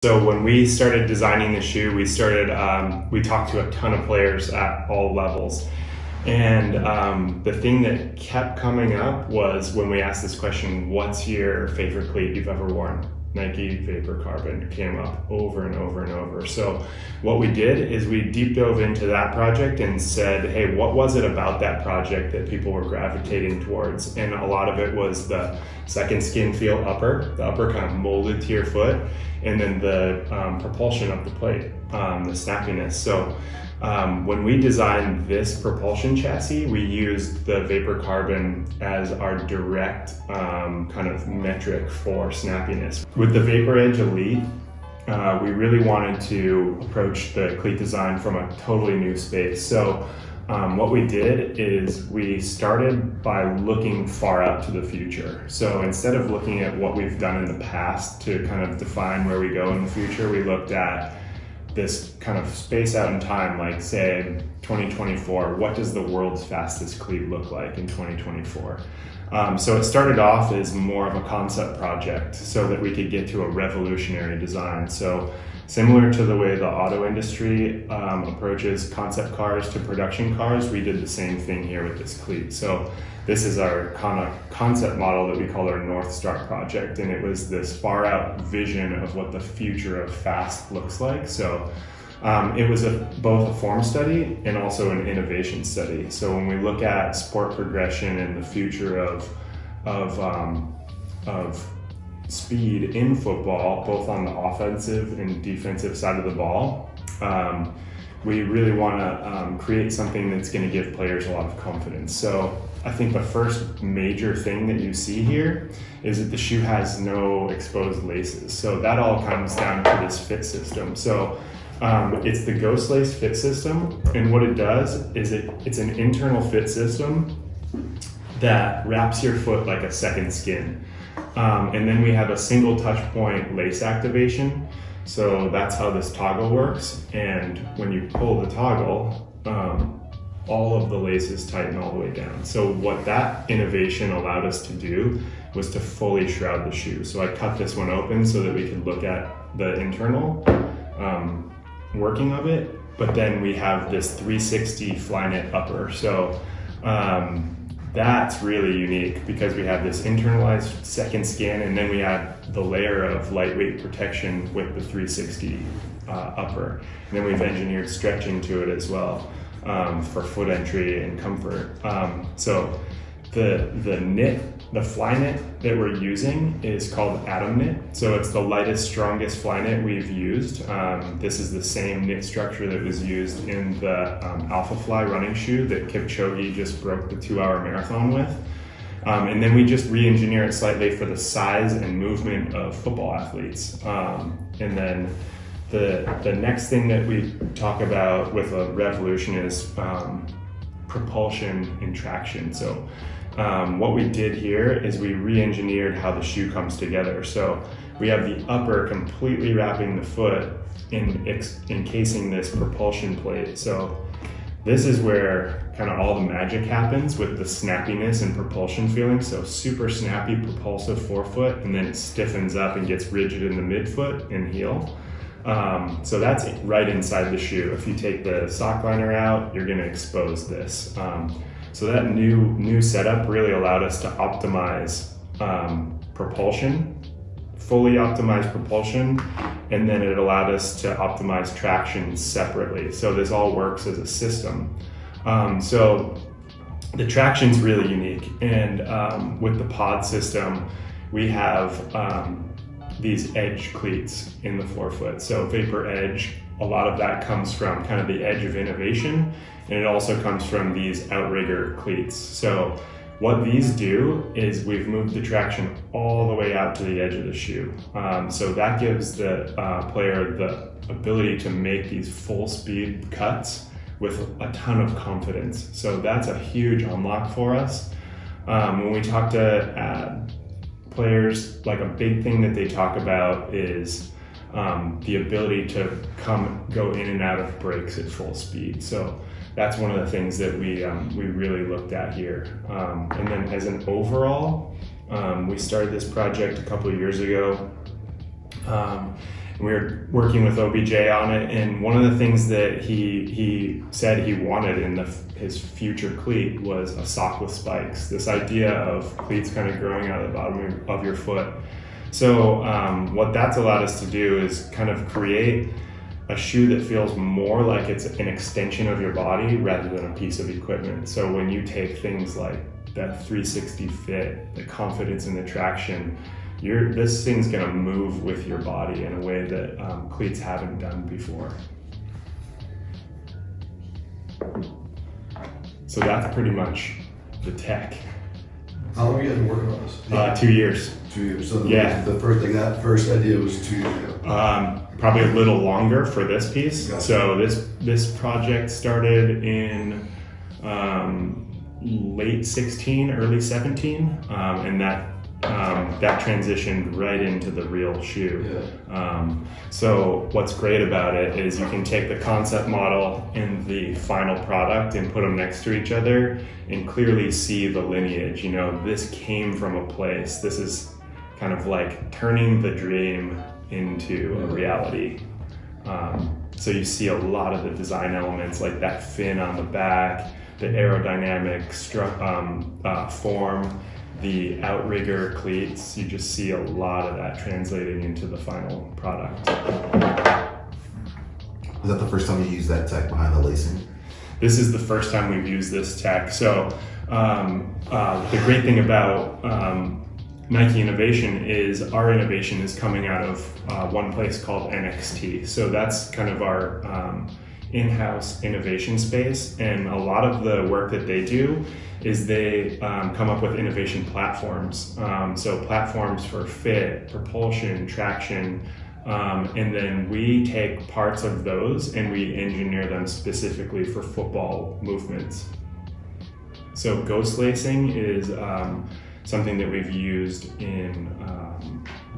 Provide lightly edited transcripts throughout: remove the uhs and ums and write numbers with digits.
So when we started designing the shoe, we talked to a ton of players at all levels. And the thing that kept coming up was when we asked this question, what's your favorite cleat you've ever worn? Nike Vapor Carbon came up over and over and over. So what we did is we deep dove into that project and said, hey, what was it about that project that people were gravitating towards? And a lot of it was the second skin feel upper, the upper kind of molded to your foot, and then the propulsion of the plate, the snappiness. So when we designed this propulsion chassis, we used the Vapor Carbon as our direct kind of metric for snappiness. With the Vapor Edge Elite, we really wanted to approach the cleat design from a totally new space. So what we did is we started by looking far out to the future. So instead of looking at what we've done in the past to kind of define where we go in the future, we looked at this kind of space out in time, like say 2024, what does the world's fastest cleat look like in 2024? So it started off as more of a concept project so that we could get to a revolutionary design. So similar to the way the auto industry approaches concept cars to production cars, we did the same thing here with this cleat. So this is our kind of concept model that we call our North Star project, and it was this far out vision of what the future of fast looks like. So it was both a form study and also an innovation study. So when we look at sport progression and the future of speed in football, both on the offensive and defensive side of the ball, we really want to create something that's going to give players a lot of confidence. So I think the first major thing that you see here is that the shoe has no exposed laces. So that all comes down to this fit system. So it's the Ghost Lace fit system, and what it does is it's an internal fit system that wraps your foot like a second skin. And then we have a single touch point lace activation. So that's how this toggle works. And when you pull the toggle, all of the laces tighten all the way down. So what that innovation allowed us to do was to fully shroud the shoe. So I cut this one open so that we could look at the internal working of it, but then we have this 360 Flyknit upper. So that's really unique because we have this internalized second skin, and then we add the layer of lightweight protection with the 360 upper. And then we've engineered stretch into it as well for foot entry and comfort. So the Flyknit that we're using is called Atom Knit. So it's the lightest, strongest Flyknit we've used. This is the same knit structure that was used in the Alpha Fly running shoe that Kipchoge just broke the 2-hour marathon with. And then we just re-engineer it slightly for the size and movement of football athletes. And then the next thing that we talk about with a revolution is propulsion and traction. So what we did here is we re-engineered how the shoe comes together. So we have the upper completely wrapping the foot in encasing this propulsion plate. So this is where kind of all the magic happens with the snappiness and propulsion feeling. So super snappy, propulsive forefoot, and then it stiffens up and gets rigid in the midfoot and heel. So that's right inside the shoe. If you take the sock liner out, you're going to expose this. So that new setup really allowed us to optimize propulsion, fully optimize propulsion, and then it allowed us to optimize traction separately. So this all works as a system. So the traction's really unique, and with the pod system, we have these edge cleats in the forefoot. So Vapor Edge, a lot of that comes from kind of the edge of innovation, and it also comes from these outrigger cleats. So what these do is we've moved the traction all the way out to the edge of the shoe. So that gives the player the ability to make these full speed cuts with a ton of confidence. So that's a huge unlock for us. When we talk to players, like a big thing that they talk about is the ability to go in and out of breaks at full speed. So that's one of the things that we really looked at here. And then as an overall, we started this project a couple of years ago, We were working with OBJ on it, and one of the things that he said he wanted in his future cleat was a sock with spikes. This idea of cleats kind of growing out of the bottom of your foot. So what that's allowed us to do is kind of create a shoe that feels more like it's an extension of your body rather than a piece of equipment. So when you take things like that 360 fit, the confidence and the traction, this thing's gonna move with your body in a way that cleats haven't done before. So that's pretty much the tech. How long have you guys been working on this? 2 years. 2 years. So Yeah. that first idea was 2 years ago. Probably a little longer for this piece. Gotcha. So this project started in late 16, early 17, and that transitioned right into the real shoe. Yeah. So what's great about it is you can take the concept model and the final product and put them next to each other and clearly see the lineage. You know, this came from a place. This is kind of like turning the dream into a reality. So you see a lot of the design elements like that fin on the back, the aerodynamic form, the outrigger cleats. You just see a lot of that translating into the final product. Was that the first time you used that tech behind the lacing? This is the first time we've used this tech. So the great thing about Nike innovation is our innovation is coming out of one place called NXT. So that's kind of our in-house innovation space, and a lot of the work that they do is they come up with innovation platforms. So platforms for fit, propulsion, traction, and then we take parts of those and we engineer them specifically for football movements. So ghost lacing is something that we've used in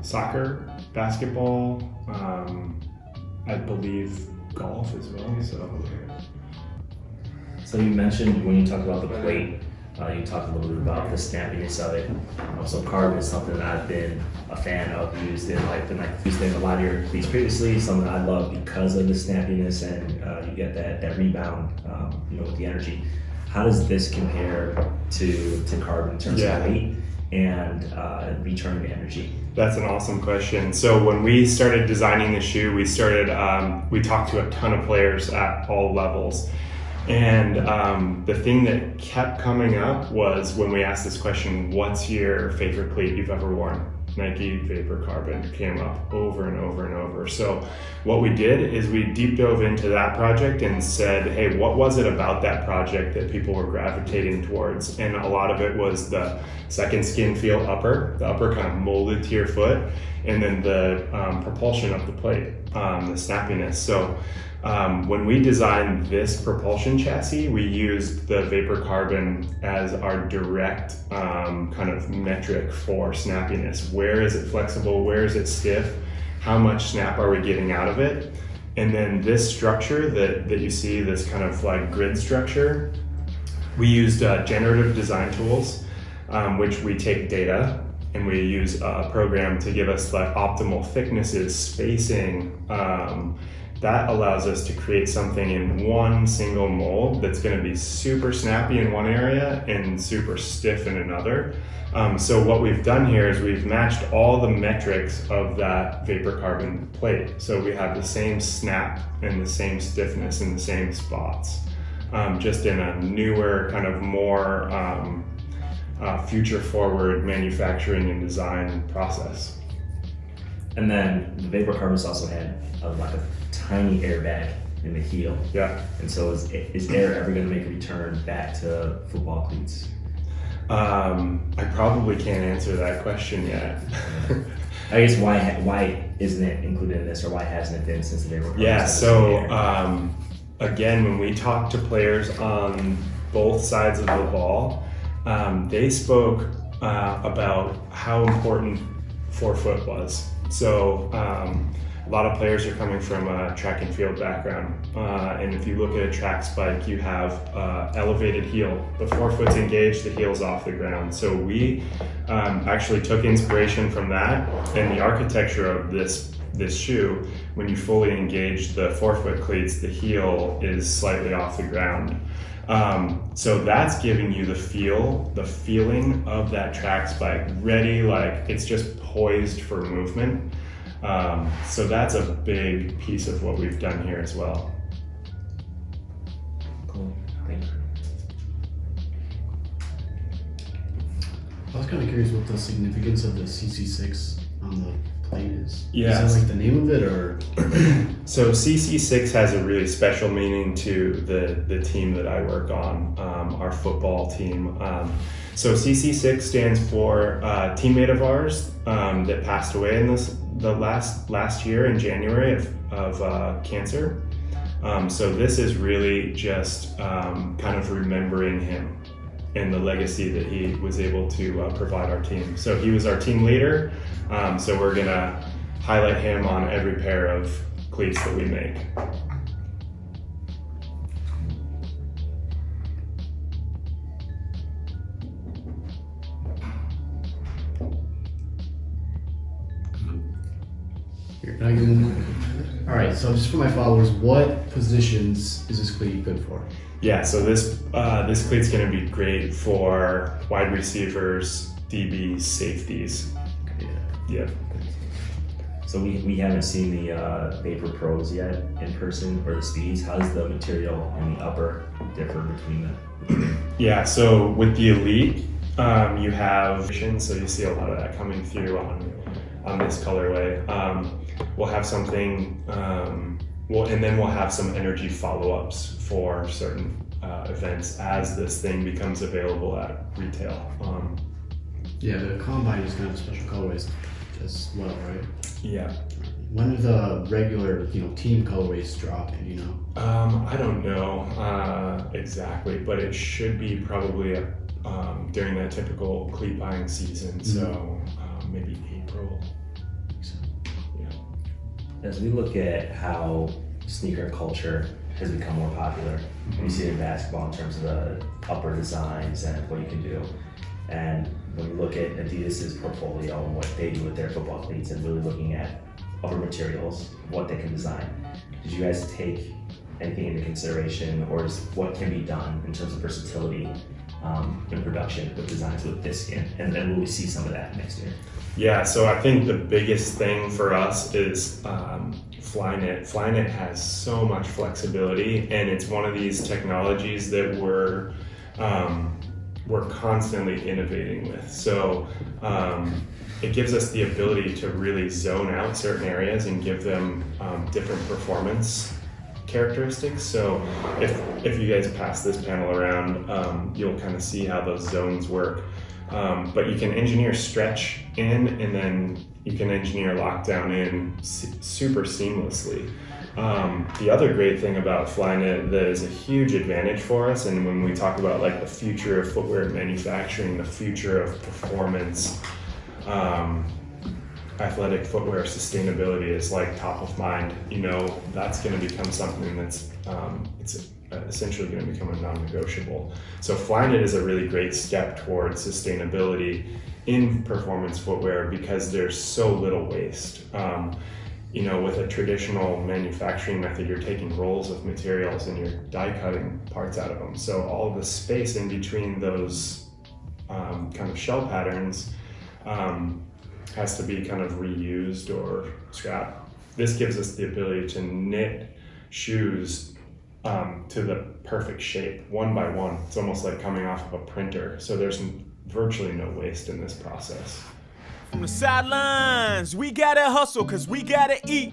soccer, basketball, I believe golf as well. So you mentioned when you talked about the plate, you talked a little bit about the snappiness of it. So carbon is something that I've been a fan of, used in a lot of your cleats previously, something I love because of the snappiness and you get that rebound, with the energy. How does this compare to carbon in terms of weight and return energy? That's an awesome question. So when we started designing the shoe, we talked to a ton of players at all levels. And the thing that kept coming up was when we asked this question, what's your favorite cleat you've ever worn? Nike Vapor Carbon came up over and over and over. So what we did is we deep dove into that project and said, hey, what was it about that project that people were gravitating towards? And a lot of it was the second skin feel upper, the upper kind of molded to your foot, and then the propulsion of the plate, the snappiness. So when we designed this propulsion chassis, we used the Vapor Carbon as our direct kind of metric for snappiness. Where is it flexible? Where is it stiff? How much snap are we getting out of it? And then this structure that you see, this kind of like grid structure, we used generative design tools, which we take data and we use a program to give us like optimal thicknesses, spacing, that allows us to create something in one single mold that's going to be super snappy in one area and super stiff in another. So what we've done here is we've matched all the metrics of that Vapor Carbon plate. So we have the same snap and the same stiffness in the same spots, just in a newer kind of more future forward manufacturing and design process. And then the Vapor Carbon's also had like a tiny airbag in the heel. Yeah. And so is air ever going to make a return back to football cleats? I probably can't answer that question yet. I guess why isn't it included in this, or why hasn't it been since the Vapor Carbon? Yeah, so again, when we talked to players on both sides of the ball, they spoke about how important forefoot was. So a lot of players are coming from a track and field background. And if you look at a track spike, you have elevated heel. The forefoot's engaged, the heel's off the ground. So we actually took inspiration from that, and the architecture of this this shoe, when you fully engage the forefoot cleats, the heel is slightly off the ground. So that's giving you the feeling of that track spike, ready, like it's just poised for movement. So that's a big piece of what we've done here as well. Cool, thank you. I was kind of curious what the significance of the CC6 on the plate is. Yeah. Is that like the name of it, or? So CC6 has a really special meaning to the team that I work on, our football team. So CC6 stands for a teammate of ours that passed away in the last year in January of cancer. So this is really just kind of remembering him and the legacy that he was able to provide our team. So he was our team leader. So we're gonna highlight him on every pair of cleats that we make. Here, can I get one more? All right, so just for my followers, what positions is this cleat good for? Yeah, so this cleat's gonna be great for wide receivers, DBs, safeties. Yeah. So we haven't seen the Vapor Pros yet in person, or the Speeds. How does the material in the upper differ between them? Yeah, so with the Elite, you have, so you see a lot of that coming through on this colorway. We'll have something, and then we'll have some energy follow-ups for certain events as this thing becomes available at retail. Yeah, the Combine is kind of special colorways as well, right? Yeah. When do the regular, team colorways drop, do you know? I don't know exactly, but it should be probably during that typical cleat buying season, so maybe April. Yeah. As we look at how sneaker culture has become more popular, we see it in basketball in terms of the upper designs and what you can do. And when we look at Adidas's portfolio and what they do with their football cleats and really looking at upper materials, what they can design, did you guys take anything into consideration, or is what can be done in terms of versatility in production with designs with this skin? And then will we see some of that next year? Yeah, so I think the biggest thing for us is Flyknit. Flyknit has so much flexibility, and it's one of these technologies that we're constantly innovating with. So it gives us the ability to really zone out certain areas and give them different performance characteristics. So if you guys pass this panel around, you'll kind of see how those zones work. But you can engineer stretch in, and then you can engineer lockdown in super seamlessly. The other great thing about Flyknit that is a huge advantage for us, and when we talk about like the future of footwear manufacturing, the future of performance, athletic footwear sustainability is like top of mind. That's going to become something that's it's essentially going to become a non-negotiable. So Flyknit is a really great step towards sustainability in performance footwear because there's so little waste. With a traditional manufacturing method, you're taking rolls of materials and you're die cutting parts out of them. So all of the space in between those kind of shell patterns has to be kind of reused or scrapped. This gives us the ability to knit shoes to the perfect shape, one by one. It's almost like coming off of a printer. So there's virtually no waste in this process. From the sidelines, we gotta hustle cause we gotta eat.